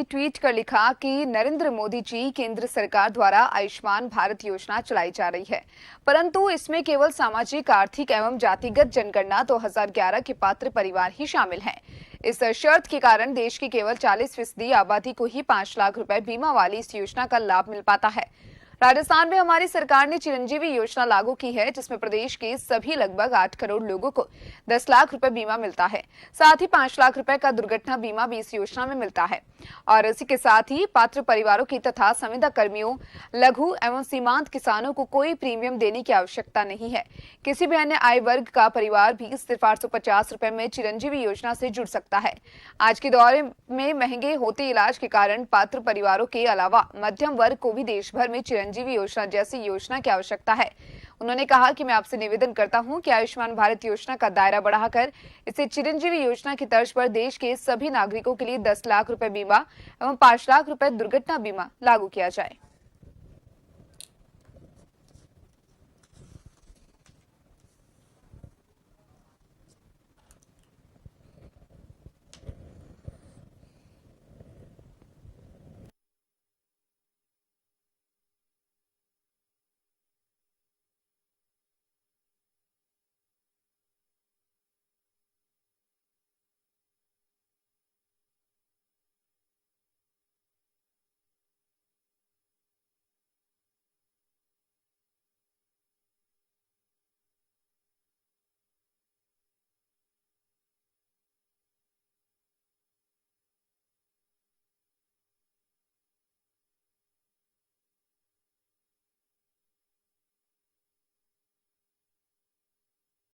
Tweet कर लिखा कि नरेंद्र मोदी जी केंद्र सरकार द्वारा आयुष्मान भारत योजना चलाई जा रही है, परंतु इसमें केवल सामाजिक, आर्थिक एवं जातिगत जनगणना 2011 के पात्र परिवार ही शामिल हैं। इस शर्त के कारण देश की केवल 40% आबादी को ही 5 लाख रुपए बीमा वाली इस योजना का लाभ मिल पाता है। राजस्थान में हमारी सरकार ने चिरंजीवी योजना लागू की है, जिसमें प्रदेश के सभी लगभग 8 करोड़ लोगों को 10 लाख रुपए बीमा मिलता है। साथ ही 5 लाख रुपए का दुर्घटना बीमा भी इस योजना में मिलता है। और इसी के साथ ही पात्र परिवारों की तथा संविदा कर्मियों, लघु एवं सीमांत किसानों को कोई प्रीमियम देने की आवश्यकता नहीं है। किसी भी अन्य आय वर्ग का परिवार भी सिर्फ 850 रुपए में चिरंजीवी योजना से जुड़ सकता है। आज के दौर में महंगे होते इलाज के कारण पात्र परिवारों के अलावा मध्यम वर्ग को भी देश भर में चिरंजीवी योजना जैसी योजना की आवश्यकता है। उन्होंने कहा कि मैं आपसे निवेदन करता हूं कि आयुष्मान भारत योजना का दायरा बढ़ाकर इसे चिरंजीवी योजना की तर्ज पर देश के सभी नागरिकों के लिए 10 लाख रुपए बीमा एवं 5 लाख रुपए दुर्घटना बीमा लागू किया जाए।